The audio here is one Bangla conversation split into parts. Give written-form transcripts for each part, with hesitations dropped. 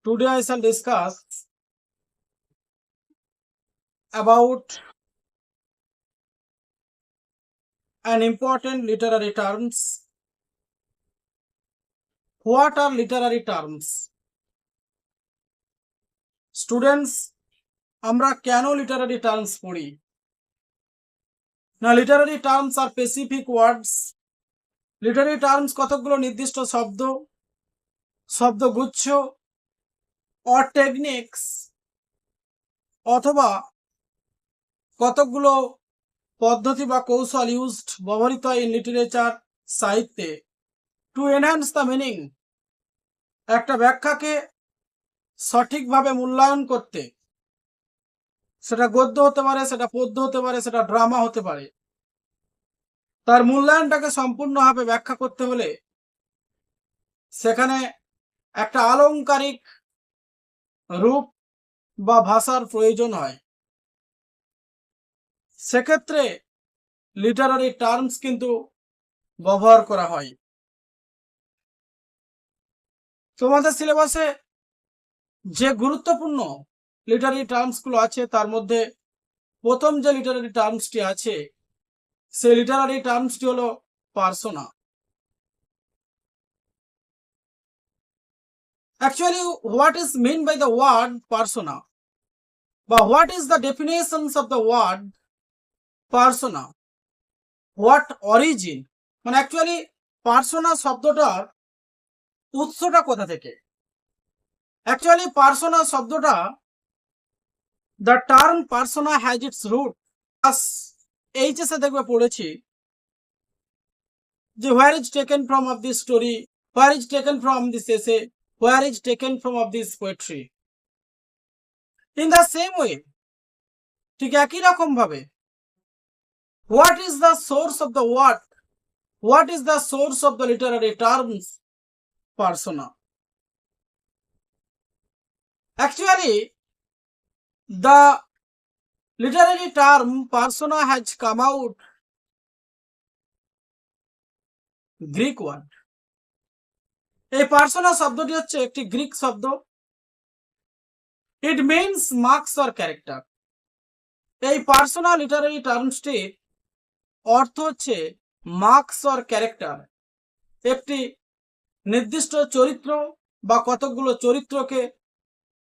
Today I shall discuss about an important literary terms. What are literary terms? Students, আমরা কেন literary terms পড়ি? Now literary terms are specific words. Literary terms কতগুলো নির্দিষ্ট শব্দ, শব্দগুচ্ছ or techniques অথবা কতগুলো পদ্ধতি বা কৌশল ইউজড ব্যবহৃত হয় ইন লিটারেচার সাহিত্যে টু এনহ্যান্স দ্য মিনিং, একটা ব্যাখ্যাকে সঠিকভাবে মূল্যায়ন করতে। সেটা গদ্য হতে পারে, সেটা পদ্য হতে পারে, সেটা ড্রামা হতে পারে। তার মূল্যায়নটাকে সম্পূর্ণভাবে ব্যাখ্যা করতে হলে সেখানে একটা আলংকারিক রূপ বা ভাষার প্রয়োজন হয়। সেক্ষেত্রে লিটারারি টার্মস কিন্তু ব্যবহার করা হয়। তোমাদের সিলেবাসে যে গুরুত্বপূর্ণ লিটারারি টার্মসগুলো আছে তার মধ্যে প্রথম যে লিটারারি টার্মসটি আছে সেই লিটারারি টার্মসটি হলো persona. Actually, what is meant by the word persona? But what is the definitions of the word persona? What origin? মানে অ্যাকচুয়ালি পার্সোনা শব্দটার উৎসটা কোথা থেকে? অ্যাকচুয়ালি পার্সোনা শব্দটা, the term persona has its root as এইচএসে দেখবে পড়েছি যে where is taken from of this story, where is taken from this essay, where is taken from of this poetry. In the same way, ঠিক একই রকম ভাবে what is the source of the word, what is the source of the literary terms persona? Actually, the literary term persona has come out Greek word. এই পার্সোনা শব্দটি হচ্ছে একটি গ্রিক শব্দ। It means marks or character. এই পার্সোনা লিটারারি টার্মসটির অর্থ হচ্ছে মার্কস অর ক্যারেক্টার, একটি নির্দিষ্ট চরিত্র বা কতকগুলো চরিত্রকে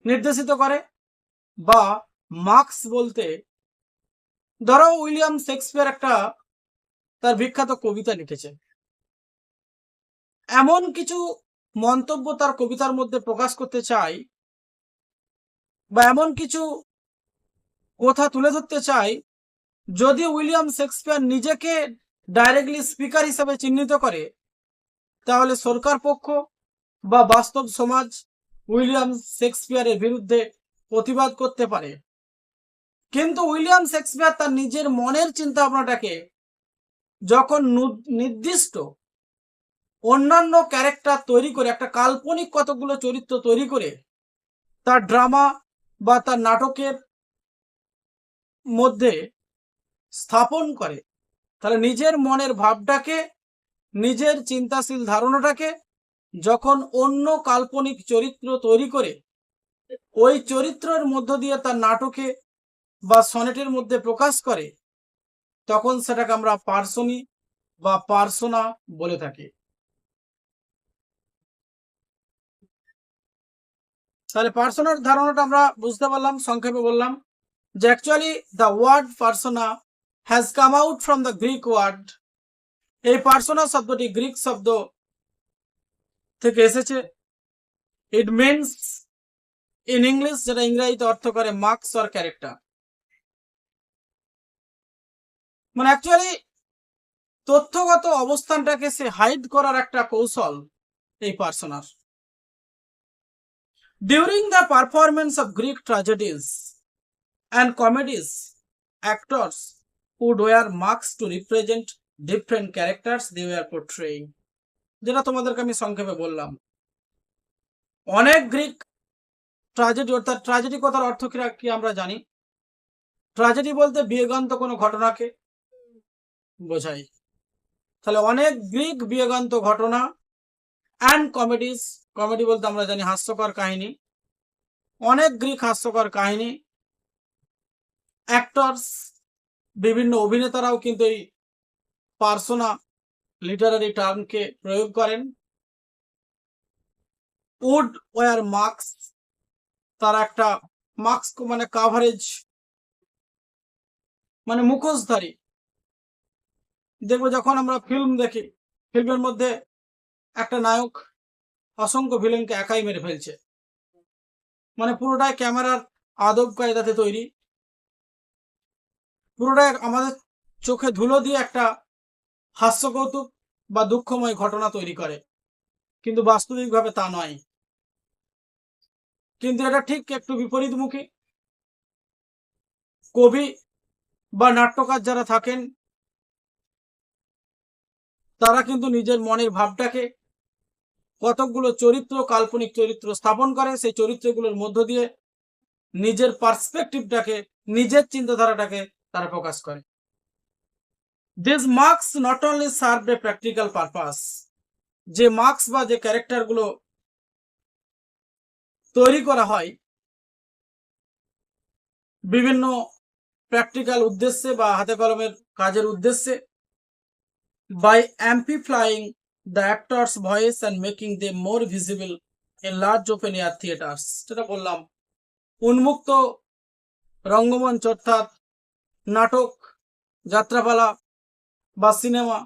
নির্দেশিত করে। বা মার্কস বলতে ধরো উইলিয়াম শেক্সপিয়ার একটা তার বিখ্যাত কবিতা লিখেছে, এমন কিছু মন্তব্য তার কবিতার মধ্যে প্রকাশ করতে চাই বা এমন কিছু কথা তুলে ধরতে চাই, যদি উইলিয়াম শেক্সপিয়ার নিজেকে ডাইরেক্টলি স্পিকার হিসেবে চিহ্নিত করে তাহলে সরকার পক্ষ বা বাস্তব সমাজ উইলিয়াম শেক্সপিয়ারের বিরুদ্ধে প্রতিবাদ করতে পারে। কিন্তু উইলিয়াম শেক্সপিয়ার তার নিজের মনের চিন্তা ভাবনাটাকে যখন নির্দিষ্ট অন্যান্য ক্যারেক্টার তৈরি করে, একটা কাল্পনিক কতগুলো চরিত্র তৈরি করে তার ড্রামা বা তার নাটকের মধ্যে স্থাপন করে, তাহলে নিজের মনের ভাবটাকে, নিজের চিন্তাশীল ধারণাটাকে যখন অন্য কাল্পনিক চরিত্র তৈরি করে ওই চরিত্রের মধ্য দিয়ে তার নাটকে বা সনেটের মধ্যে প্রকাশ করে, তখন সেটাকে আমরা পার্সনি বা পার্সোনা বলে থাকি। তাহলে পার্সোনার ধারণাটা আমরা বুঝতে পারলাম, সংক্ষেপে বললাম যে actually the word persona has come out from the Greek word. এই পার্সোনা শব্দটি গ্রিক শব্দ থেকে এসেছে। ইট মিনস ইন ইংলিশ, যেটা ইংরেজিতে অর্থ করে মার্কস অর ক্যারেক্টার। মানে অ্যাকচুয়ালি তথ্যগত অবস্থানটাকে সে হাইড করার একটা কৌশল এই পার্সোনার। During the performance of Greek tragedies and comedies, actors would wear masks to represent different characters they were portraying. যেটা তোমাদেরকে আমি সংক্ষেপে বললাম, অনেক গ্রিক ট্র্যাজেডি, অর্থাৎ ট্র্যাজেডি কথার অর্থ কি আমরা জানি, ট্র্যাজেডি বলতে বিয়োগান্ত কোনো ঘটনাকে বোঝায়। তাহলে অনেক গ্রিক বিয়োগান্ত ঘটনা অ্যান্ড কমেডিজ, কমেডি বলতে আমরা জানি হাস্যকর কাহিনী, অনেক গ্রিক হাস্যকর কাহিনী, অ্যাক্টরস, বিভিন্ন অভিনেতারাও কিন্তু এই পার্সোনা লিটারারি টার্মকে প্রয়োগ করেন। উড ওয়ার মাস্ক, তারা একটা মাস্ক মানে কাভারেজ, মানে মুখোশধারী। দেখবো যখন আমরা ফিল্ম দেখি, ফিল্মের মধ্যে একটা নায়ক অসংখ্য ভিলেনকে একাই মেরে ফেলছে, মানে পুরোটাই ক্যামেরার আদব কায়দাতে তৈরি, পুরোটাই আমাদের চোখে ধুলো দিয়ে একটা হাস্যকৌতুক বা দুঃখময় ঘটনা তৈরি করে, কিন্তু বাস্তবিকভাবে তা নয়। কিন্তু এটা ঠিক একটু বিপরীতমুখী। কবি বা নাট্যকার যারা থাকেন, তারা কিন্তু নিজের মনের ভাবটাকে কতকগুলো চরিত্র, কাল্পনিক চরিত্র স্থাপন করে, সেই চরিত্রগুলোর মধ্য দিয়ে নিজের পার্সপেক্টিভটাকে, নিজের চিন্তাধারাটাকে তারা প্রকাশ করে। This marks not only serve a practical purpose, যে মার্কস বা যে ক্যারেক্টারগুলো তৈরি করা হয় বিভিন্ন প্র্যাকটিক্যাল উদ্দেশ্যে বা হাতে কলমের কাজের উদ্দেশ্যে, by amplifying the actor's voice and making them more visible in large open air theaters, যেটা বললাম উন্মুক্ত রঙ্গমঞ্চ অর্থাৎ নাটক, যাত্রাপালা বা সিনেমা,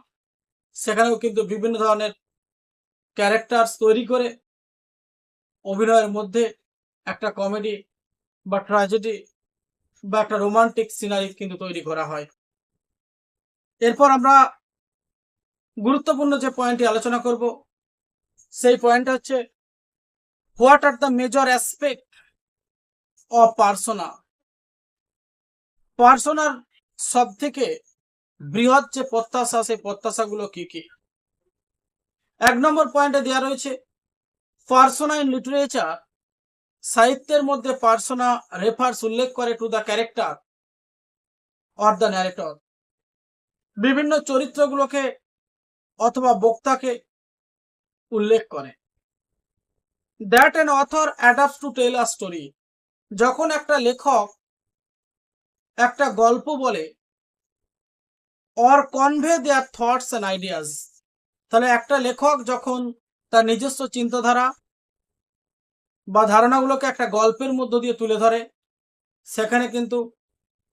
সেখানেও কিন্তু বিভিন্ন ধরনের ক্যারেক্টার তৈরি করে অভিনয়ের মধ্যে একটা কমেডি বা ট্র্যাজেডি বা একটা রোমান্টিক সিনারি কিন্তু তৈরি করা হয়। এরপর আমরা গুরুত্বপূর্ণ যে পয়েন্টটি আলোচনা করব, সেই পয়েন্ট হচ্ছে what are the major aspect of persona. পার্সোনার সব থেকে বৃহৎ যে প্রত্যাশা, সেই প্রত্যাশাগুলো কি কি। 1 নম্বর পয়েন্টে দেওয়া রয়েছে পার্সোনা ইন লিটারেচার, সাহিত্যের মধ্যে পার্সোনা রেফার্স উল্লেখ করে to the character or the narrator, বিভিন্ন চরিত্রগুলোকে অথবা বক্তাকে উল্লেখ করে। That an author adapts to tell a story, যখন একটা লেখক একটা গল্প বলে, or convey their thoughts and ideas, তাহলে একটা লেখক যখন তার নিজস্ব চিন্তাধারা বা ধারণাগুলোকে একটা গল্পের মধ্য দিয়ে তুলে ধরে, সেখানে কিন্তু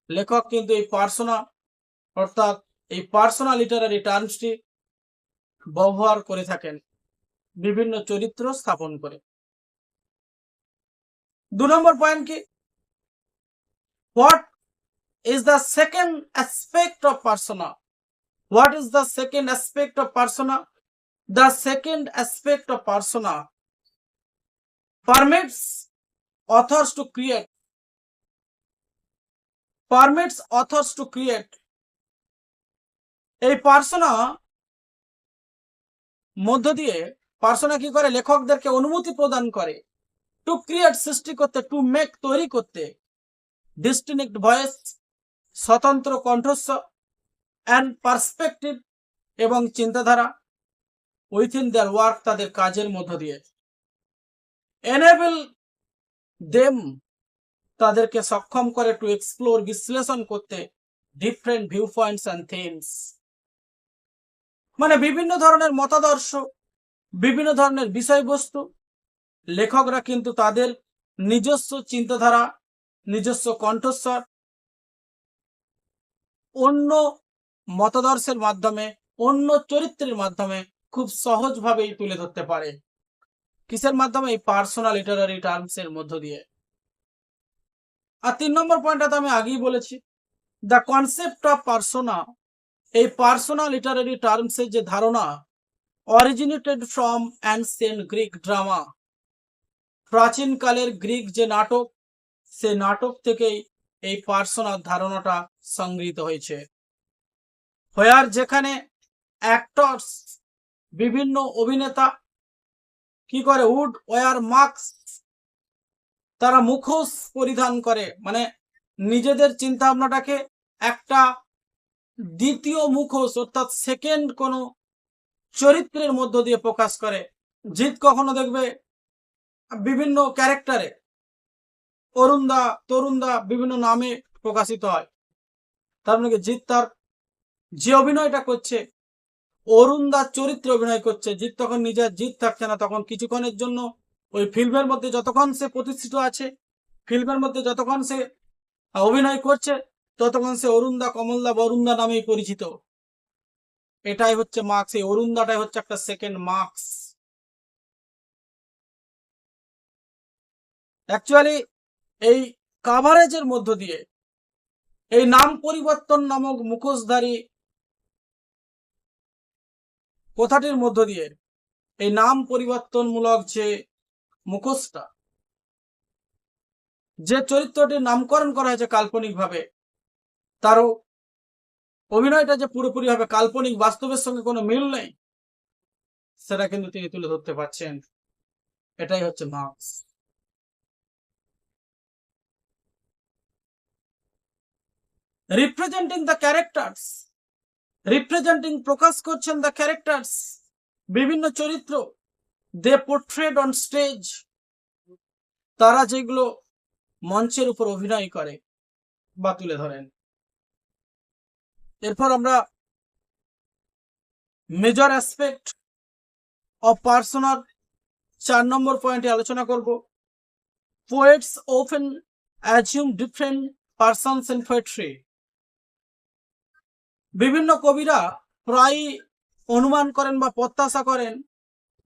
লেখক কিন্তু এই পার্সোনা অর্থাৎ এই পার্সোনা লিটারারি টার্মসটি ব্যবহার করে থাকেন বিভিন্ন চরিত্র স্থাপন করে। 2 নম্বর পয়েন্ট কি, what is the second aspect of persona? What is the second aspect of persona? The second aspect of persona permits authors to create, এই পার্সোনা মধ্য দিয়ে পার্সোনা কি করে, লেখকদেরকে অনুমতি প্রদান করে টু ক্রিয়েট, সৃষ্টি করতে, টু মেক, তৈরি করতে, ডিস্টিংক্ট ভয়েস, স্বতন্ত্র কণ্ঠস্বর, অ্যান্ড পার্সপেক্টিভ, এবং চিন্তাধারা, উইথিন দেয়ার ওয়ার্ক, তাদের কাজের মধ্য দিয়ে এনেবল দেম, তাদেরকে সক্ষম করে টু এক্সপ্লোর, বিশ্লেষণ করতে, different view points and themes, মানে বিভিন্ন ধরনের মতাদর্শ, বিভিন্ন ধরনের বিষয়বস্তু লেখকরা কিন্তু তাদের নিজস্ব চিন্তাধারা, নিজস্ব কণ্ঠস্বর অন্য মতাদর্শের মাধ্যমে, অন্য চরিত্রের মাধ্যমে খুব সহজভাবেই তুলে ধরতে পারে। কিসের মাধ্যমে? এই পার্সোনাল লিটারারি টার্মসের মধ্য দিয়ে। আর 3 নম্বর পয়েন্টটা তো আমি আগেই বলেছি, দ্য কনসেপ্ট অফ পার্সোনা, এই পার্সোনা লিটারারি টার্মসের যে ধারণা originated from ancient Greek drama, প্রাচীনকালের গ্রিক যে নাটক, সে নাটক থেকেই এই পার্সোনার ধারণাটা সংগৃহীত হয়েছে। হোয়ার, যেখানে অ্যাক্টরস, বিভিন্ন অভিনেতা কি করে, উড ওয়ার মাস্ক, তারা মুখোশ পরিধান করে, মানে নিজেদের চিন্তা ভাবনাটাকে একটা দ্বিতীয় মুখোশ অর্থাৎ সেকেন্ড কোন চরিত্রের মধ্য দিয়ে প্রকাশ করে। জিৎ কখনো দেখবে বিভিন্ন ক্যারেক্টারে অরুণদা, তরুণদা বিভিন্ন নামে প্রকাশিত হয়। তার মানে জিৎ তার যে অভিনয়টা করছে, অরুণদার চরিত্রে অভিনয় করছে, জিৎ তখন নিজের জিৎ থাকছে না, তখন কিছুক্ষণের জন্য ওই ফিল্মের মধ্যে যতক্ষণ সে প্রতিষ্ঠিত আছে, ফিল্মের মধ্যে যতক্ষণ সে অভিনয় করছে, ততক্ষণ সে অরুণদা, কমলদা, বরুণদা নামেই পরিচিত। এটাই হচ্ছে মার্কস, এই অরুণদাটাই হচ্ছে একটা সেকেন্ড মার্কস। অ্যাকচুয়ালি এই কাভারেজের মধ্য দিয়ে, এই নাম পরিবর্তন নামক মুখোশধারী কথাটির মধ্য দিয়ে, এই নাম পরিবর্তনমূলক যে মুখোশটা, যে চরিত্রটির নামকরণ করা হয়েছে কাল্পনিকভাবে, তারও অভিনয়টা যে পুরোপুরি ভাবে কাল্পনিক, বাস্তবের সঙ্গে কোনো মিল নেই, সেটা কিন্তু তিনি তুলে ধরতে পারছেন। এটাই হচ্ছে masks. Representing the characters, representing প্রকাশ করছেন দ্য ক্যারেক্টার্স, বিভিন্ন চরিত্র, দে পোর্ট্রেড অন স্টেজ, তারা যেগুলো মঞ্চের উপর অভিনয় করে বা তুলে ধরেন। এরপর আমরা মেজর অ্যাসপেক্ট অফ পার্সোনার 4 নম্বর পয়েন্টে আলোচনা করব। Poets often assume different persons in poetry. বিভিন্ন কবিরা প্রায় অনুমান করেন বা প্রত্যাশা করেন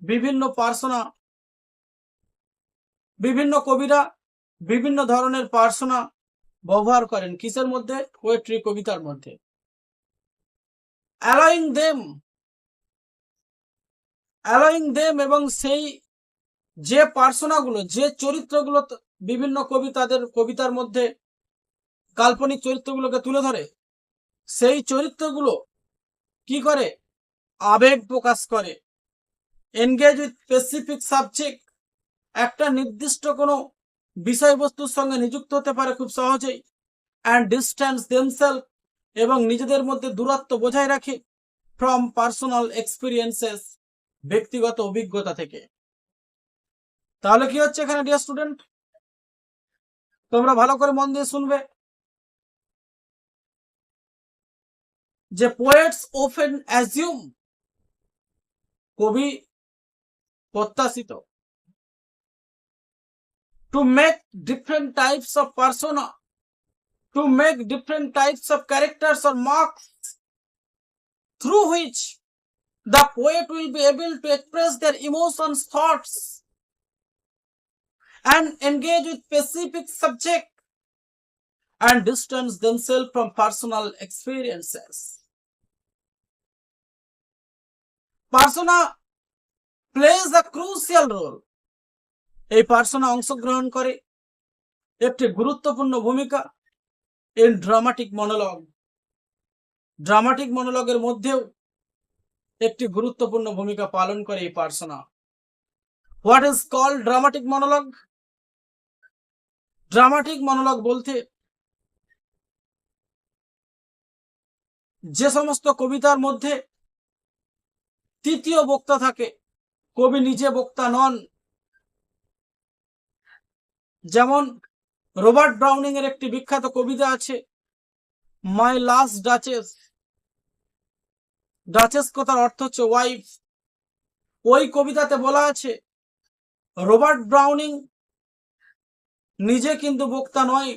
বিভিন্ন পার্সোনা, বিভিন্ন কবিরা বিভিন্ন ধরনের পার্সোনা ব্যবহার করেন কিসের মধ্যে? পোয়েট্রি, কবিতার মধ্যে। অ্যালোয়িং দেম, এবং সেই যে পার্সোনাগুলো, যে চরিত্রগুলো বিভিন্ন কবি তাদের কবিতার মধ্যে কাল্পনিক চরিত্রগুলোকে তুলে ধরে, সেই চরিত্রগুলো কি করে? আবেগ প্রকাশ করে। এনগেজ উইথ স্পেসিফিক সাবজেক্ট, একটা নির্দিষ্ট কোনো বিষয়বস্তুর সঙ্গে নিযুক্ত হতে পারে খুব সহজেই। অ্যান্ড ডিস্ট্যান্স দেমসেলফ, এবং নিজেদের মধ্যে দূরত্ব বজায় রাখে ফ্রম পার্সোনাল এক্সপিরিয়েন্সেস, ব্যক্তিগত অভিজ্ঞতা থেকে। তাহলে কি হচ্ছে এখানে ডিয়ার স্টুডেন্ট? তোমরা ভালো করে মন দিয়ে শুনবে যে পোয়েটস অফেন অ্যাজিউম, কবি প্রত্যাশিত, to make different types of persona, to make different types of characters or marks through which the poet will be able to express their emotions, thoughts, and engage with specific subject and distance themselves from personal experiences. Persona plays a crucial role. এই পার্সোনা অংশগ্রহণ করে একটি গুরুত্বপূর্ণ ভূমিকা in dramatic monologue. ড্রামাটিক মনোলগের মধ্যেও একটি গুরুত্বপূর্ণ ভূমিকা পালন করে এই persona. What is called dramatic monologue? Dramatic monologue বলতে যে সমস্ত কবিতার মধ্যে তৃতীয় বক্তা থাকে, কবি নিজে বক্তা নন। যেমন রবার্ট ব্রাউনিং এর একটি বিখ্যাত কবিতা আছে, মাই লাস্ট ডাচেস। ডাচেস কথার অর্থ হচ্ছে ওয়াইফ। ওই কবিতাতে বলা আছে রবার্ট ব্রাউনিং নিজে কিন্তু বক্তা নয়,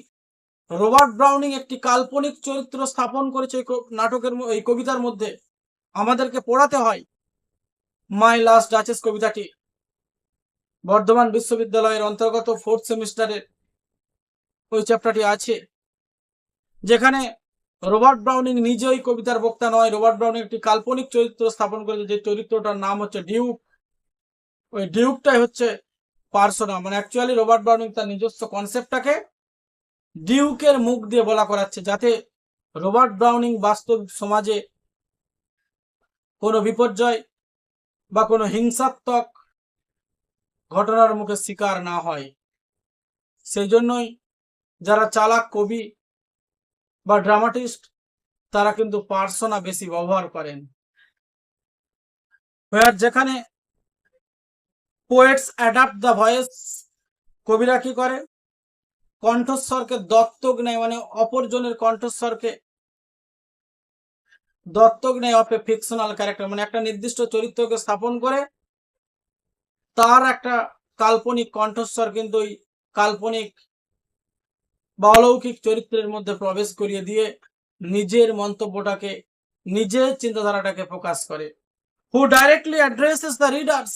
রবার্ট ব্রাউনিং একটি কাল্পনিক চরিত্র স্থাপন করেছে নাটকের, এই কবিতার মধ্যে আমাদেরকে পড়াতে হয়। মাই লাস্ট ডাচেস কবিতাটি বর্ধমান বিশ্ববিদ্যালয়ের অন্তর্গত 4th সেমিস্টারের ওই চ্যাপ্টারটি আছে, যেখানে রবার্ট ব্রাউনিং নিজে ওই কবিতার বক্তা নয়, রবার্ট ব্রাউনিং একটি কাল্পনিক চরিত্র স্থাপন করেছে, যে চরিত্রটার নাম হচ্ছে ডিউক। ওই ডিউকটাই হচ্ছে পার্সোনা। মানে অ্যাকচুয়ালি রবার্ট ব্রাউনিং তার নিজস্ব কনসেপ্টটাকে ডিউকের মুখ দিয়ে বলা করাচ্ছে, যাতে রবার্ট ব্রাউনিং বাস্তব সমাজে কোনো বিপর্যয় বা কোনো হিংসাত্মক ঘটনার মুখে শিকার না হয়। সেই জন্যই যারা চালাক কবি বা ড্রামাটিস্ট, তারা কিন্তু পার্সোনা বেশি ব্যবহার করেন। যেখানে পোয়েটস অ্যাডাপ্ট দ্য ভয়েস, কবিরা কি করে? কণ্ঠস্বরকে দত্তক নেয়, মানে অপরজনের কণ্ঠস্বরকে দত্তক নেয় অফ এ ফিকশনাল ক্যারেক্টার, মানে একটা নির্দিষ্ট চরিত্রকে স্থাপন করে তার একটা কাল্পনিক কণ্ঠস্বর কিন্তু ওই কাল্পনিক বা অলৌকিক চরিত্রের মধ্যে প্রবেশ করিয়ে দিয়ে নিজের মন্তব্যটাকে, নিজের চিন্তাধারাটাকে প্রকাশ করে। হু ডাইরেক্টলি অ্যাড্রেসেস দ্য রিডার্স,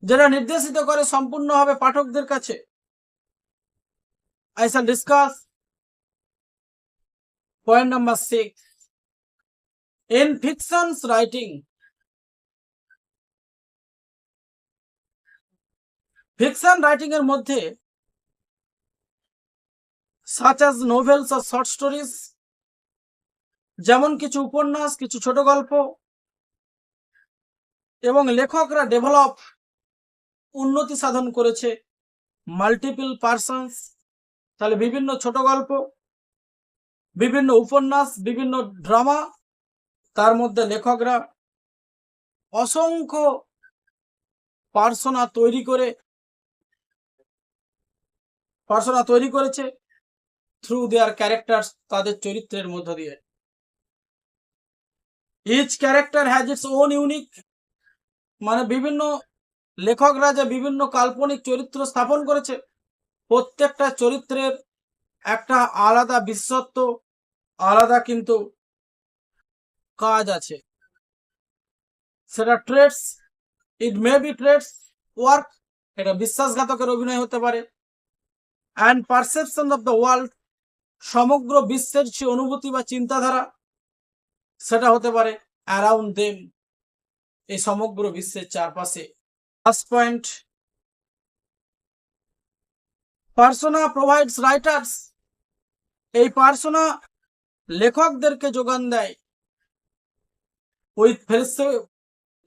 যেটা নির্দেশিত করে সম্পূর্ণভাবে পাঠকদের কাছে। I shall discuss point number 6. In fiction's writing, fiction writing এর মধ্যে such as novels or short stories, যেমন কিছু উপন্যাস, কিছু ছোট গল্প, এবং লেখকরা ডেভেলপ, উন্নতি সাধন করেছে মাল্টিপল পার্সনস, তাহলে বিভিন্ন ছোট গল্প, বিভিন্ন উপন্যাস, বিভিন্ন ড্রামা, তার মধ্যে লেখকরা অসংখ্য পার্সোনা তৈরি করেছে থ্রু দেয়ার ক্যারেক্টার্স, তাদের চরিত্রের মধ্য দিয়ে। Each character has its own unique, মানে বিভিন্ন লেখকরা যে বিভিন্ন কাল্পনিক চরিত্র স্থাপন করেছে, প্রত্যেকটা চরিত্রের একটা আলাদা বিশেষত্ব, আলাদা কিন্তু কাজ আছে। সেটা traits, it may be traits, work, এটা বিশ্বাসঘাতকের অভিনয় হতে পারে, and perception of the world, সমগ্র বিশ্বের যে অনুভূতি বা চিন্তাধারা, সেটা হতে পারে অ্যারাউন্ড দেম, এই সমগ্র বিশ্বের চারপাশে। First point, persona provides writers, এই পার্সোনা লেখকদেরকে যোগান দেয় উইথ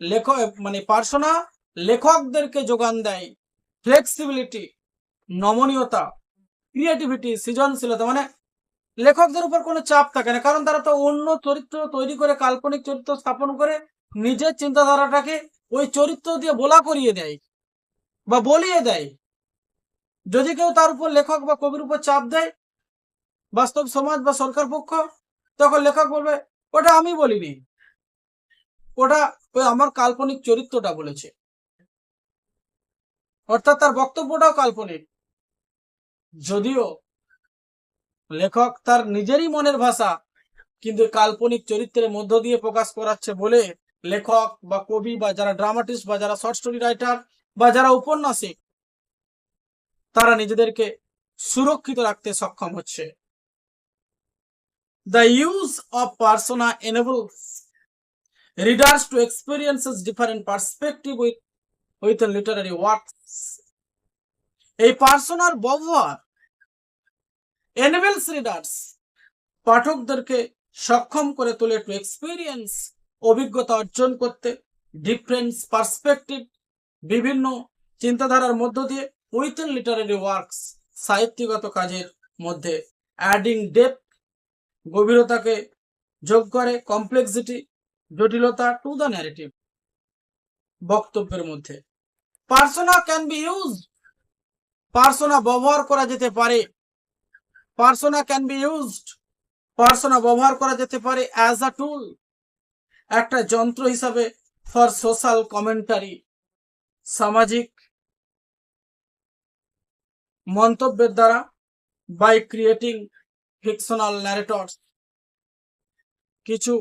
লেখক, মানে পার্সোনা লেখকদেরকে যোগান দেয় ফ্লেক্সিবিলিটি, নমনীয়তা, ক্রিয়েটিভিটি, সৃজনশীলতা, মানে লেখকদের উপর কোনো চাপ থাকে না, কারণ তারা তো অন্য চরিত্র তৈরি করে, কাল্পনিক চরিত্র স্থাপন করে নিজের চিন্তাধারাটাকে ওই চরিত্র দিয়ে বলা করিয়ে দেয় বা বলিয়ে দেয়। যদি কেউ তার উপর, লেখক বা কবির উপর চাপ দেয়, বাস্তব সমাজ বা সরকার পক্ষ, তখন লেখক বলবে ওটা আমি বলিনি, ওটা ওই আমার কাল্পনিক চরিত্রটা বলেছে, অর্থাৎ তার বক্তব্যটাও কাল্পনিক, যদিও লেখক তার নিজেরই মনের ভাষা কিন্তু কাল্পনিক চরিত্রের মধ্য দিয়ে প্রকাশ করাচ্ছে বলে লেখক বা কবি বা যারা ড্রামাটিস্ট বা যারা শর্ট স্টোরি রাইটার বা যারা উপন্যাসিক, তারা নিজেদেরকে সুরক্ষিত রাখতে সক্ষম হচ্ছে। The use of persona enables readers to experience different perspective with literary works. এই পার্সোনার ব্যবহার enables readers, পাঠকদেরকে সক্ষম করে তোলে টু এক্সপিরিয়েন্স, অভিজ্ঞতা অর্জন করতে, ডিফারেন্ট পার্সপেক্টিভ, বিভিন্ন চিন্তাধারার মধ্য দিয়ে, উইথিন লিটারারি ওয়ার্কস, সাহিত্যগত কাজের মধ্যে, অ্যাডিং ডেপথ, গভীরতাকে যোগ করে, কমপ্লেক্সিটি, জটিলতা, টু দ্য ন্যারেটিভ, বক্তব্যের মধ্যে। Persona can be use, persona ব্যবহার করা যেতে পারে, persona can be used, persona ব্যবহার করা যেতে পারে অ্যাজ আ টুল, একটা যন্ত্র হিসাবে, ফর সোশ্যাল কমেন্টারি, সামাজিক মন্তব্যের দ্বারা, বাই ক্রিয়েটিং ফিকশনাল ন্যারেটরস, কিছু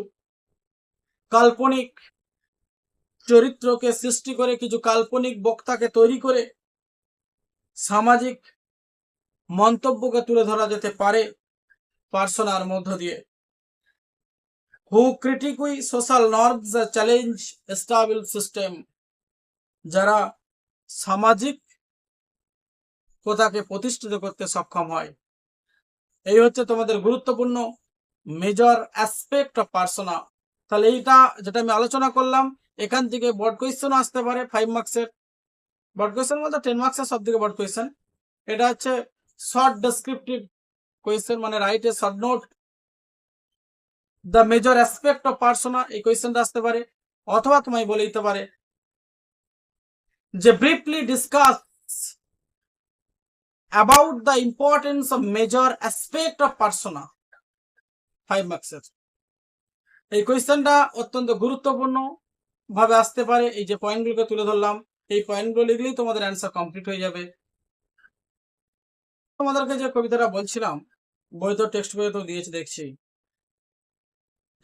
কাল্পনিক চরিত্রকে সৃষ্টি করে, কিছু কাল্পনিক বক্তাকে তৈরি করে সামাজিক মন্তব্যকে তুলে ধরা যেতে পারে পার্সোনার মধ্য দিয়ে। Who critique social norms challenge stable system, যারা সামাজিক কথাকে প্রতিষ্ঠিত করতে সক্ষম হয়। এই হচ্ছে তোমাদের গুরুত্বপূর্ণ মেজর অ্যাসপেক্ট অফ পার্সোনা। তাহলে এইটা যেটা আমি আলোচনা করলাম, এখান থেকে বোর্ড কোয়েশ্চেন আসতে পারে 5 মার্কসের, বোর্ড কোয়েশ্চেন বলতে 10 মার্কসের সব থেকে বোর্ড কোয়েশ্চেন। এটা হচ্ছে শর্ট ডেসক্রিপটিভ কোয়েশ্চেন, মানে write a short note the major aspect of persona, এই কোয়েশ্চেনটা আসতে পারে। অথবা তোমায় বলে দিতে পারে যে briefly discuss about the importance of major aspect of persona 5 মার্কসের। এই কোয়েশ্চেনটা অত্যন্ত গুরুত্বপূর্ণ ভাবে আসতে পারে। এই যে পয়েন্টগুলোকে তুলে ধরলাম, এই পয়েন্টগুলো লিখলেই তোমাদের অ্যান্সার কমপ্লিট হয়ে যাবে। তোমাদেরকে যে কবিতাটা বলছিলাম, বই তো টেক্সট বইয়ে তো দিয়েছে দেখছি,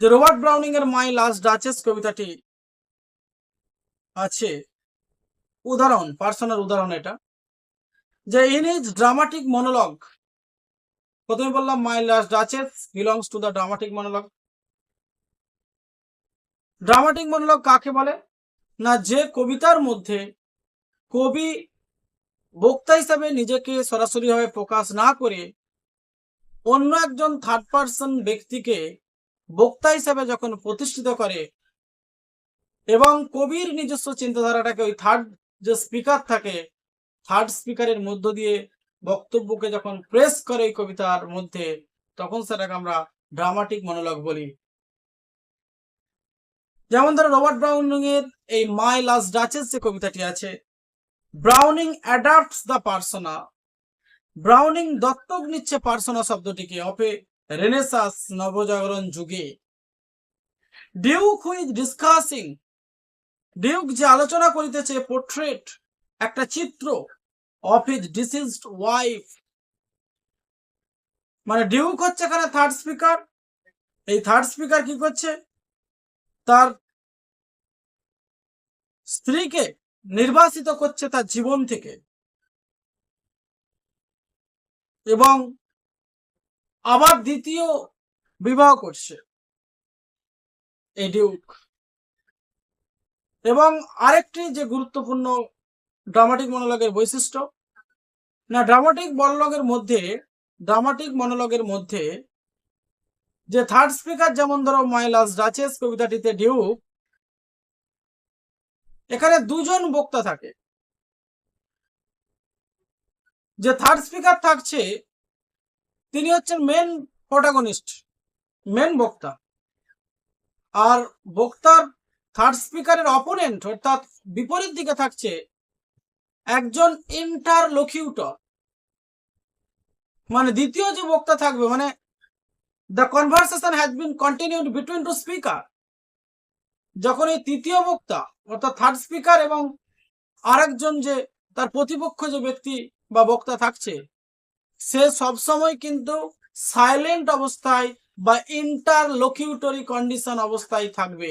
যে রবার্ট ব্রাউনিং এর মাই লাস্ট ডাচেস কবিতাটি আছে উদাহরণ, পার্সোনাল উদাহরণ এটা, যে ইন হিজ ড্রামাটিক মনোলগ, প্রথমে বললাম মাই last duchess belongs to the dramatic monologue. Dramatic monologue কাকে বলে না, যে কবিতার মধ্যে কবি বক্তা হিসাবে নিজেকে সরাসরিভাবে প্রকাশ না করে অন্য একজন থার্ড পার্সন ব্যক্তিকে বক্তা হিসাবে যখন প্রতিষ্ঠিত করে এবং কবির নিজস্ব চিন্তাধারাটাকে ওই থার্ড যে স্পিকার থাকে, থার্ড স্পিকারের মধ্য দিয়ে বক্তব্যকে যখন প্রেস করে এই কবিতার মধ্যে, তখন সেটাকে আমরা ড্রামাটিক মনোলগ বলি। যেমন ধরো রবার্ট ব্রাউনিং এর এই মাই লাস্ট ডাচেস যে কবিতাটি আছে, ব্রাউনিং অ্যাডাপ্টস দ্য পার্সোনা, ব্রাউনিং দত্তক নিচ্ছে পার্সোনা শব্দটিকে অপে রেনেসাস নবজাগরণ যুগে। ডিউক হুইজ ডিসকাসিং, ডিউক যে আলোচনা করিতেছে পোর্ট্রেট একটা চিত্র অফ হিজ ডিসিজড ওয়াইফ, মানে ডিউক হচ্ছে এখানে থার্ড স্পিকার। এই থার্ড স্পিকার কি করছে, তার স্ত্রীকে নির্বাসিত করছে তার জীবন থেকে এবং আবার দ্বিতীয় বিবাহ করছে এই ডিউক। এবং আরেকটি যে গুরুত্বপূর্ণ ড্রামাটিক মনোলগের বৈশিষ্ট্য, না ড্রামাটিক মনোলগের মধ্যে যে থার্ড স্পিকার, যেমন ধরো মাই লাস্ট ডাচেস কবিতাটিতে ডিউক, এখানে দুজন বক্তা থাকে। যে থার্ড স্পিকার থাকছে তিনি হচ্ছেন মেন প্রোটাগনিস্ট, মেন বক্তা, আর বক্তার থার্ড স্পিকারের অপোনেন্ট অর্থাৎ বিপরীত দিকে থাকছে একজন ইন্টারলোকিউটর, মানে দ্বিতীয় যে বক্তা থাকবে, মানে the conversation has been continued between two speaker. যখন এই তৃতীয় বক্তা অর্থাৎ থার্ড স্পিকার এবং আরেকজন যে তার প্রতিপক্ষ যে ব্যক্তি বা বক্তা থাকছে, সে সবসময় কিন্তু সাইলেন্ট অবস্থায় বা ইন্টারলোকিউটরি কন্ডিশন অবস্থায় থাকবে,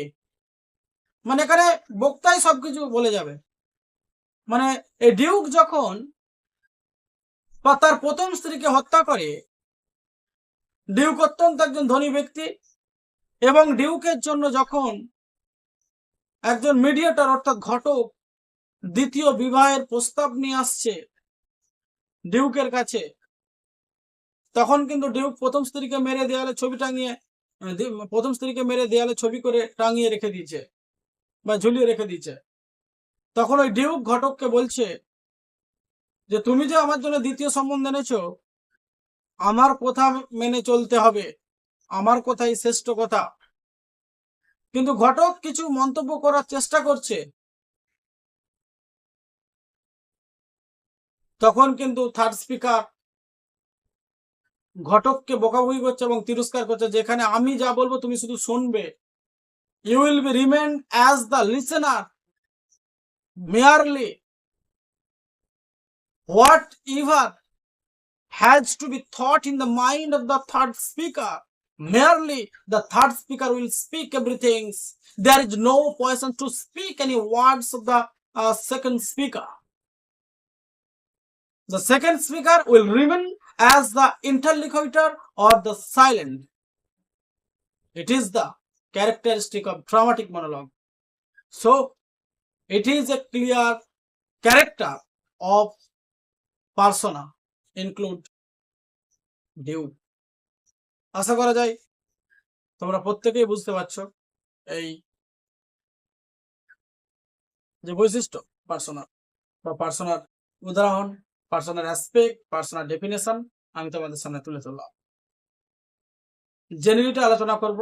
মানে এখানে বক্তাই সবকিছু বলে যাবে। মানে এই ডিউক যখন বা তার প্রথম স্ত্রীকে হত্যা করে, ডিউক অত্যন্ত একজন ধনী ব্যক্তি এবং ডিউকের জন্য যখন একজন মিডিয়েটর অর্থাৎ ঘটক দ্বিতীয় বিবাহের প্রস্তাব নিয়ে আসছে ডিউকের কাছে, তখন কিন্তু ডিউক প্রথম স্ত্রীকে মেরে দেয়ালে ছবি করে টাঙিয়ে রেখে দিয়েছে বা ঝুলিয়ে রেখে দিয়েছে। তখন ওই ডিউক ঘটককে বলছে যে তুমি যে আমার জন্য দ্বিতীয় সম্বন্ধ এনেছো, আমার কথা মেনে চলতে হবে, আমার কথাই শ্রেষ্ঠ কথা। কিন্তু ঘটক কিছু মন্তব্য করার চেষ্টা করছে, তখন কিন্তু থার্ড স্পিকার ঘটককে বকাবকি করছে এবং তিরস্কার করছে, যেখানে আমি যা বলবো তুমি শুধু শুনবে, you will be remain as the listener merely whatever has to be thought in the mind of the third speaker, merely the third speaker will speak everything. There is no person to speak any words of the second speaker. The second speaker will remain as the interlocutor or the silent. It is the characteristic of dramatic monologue. So it is a clear character of persona include duke. আশা করা যায় তোমরা প্রত্যেকেই বুঝতে পারছো এই যে বৈশিষ্ট্য পার্সোনা বা পার্সোনার উদাহরণ, পার্সোনার অ্যাসপেক্ট, পার্সোনার ডেফিনেশন আমি তোমাদের সামনে তুলে ধরলাম। জেনারেলিটা আলোচনা করব।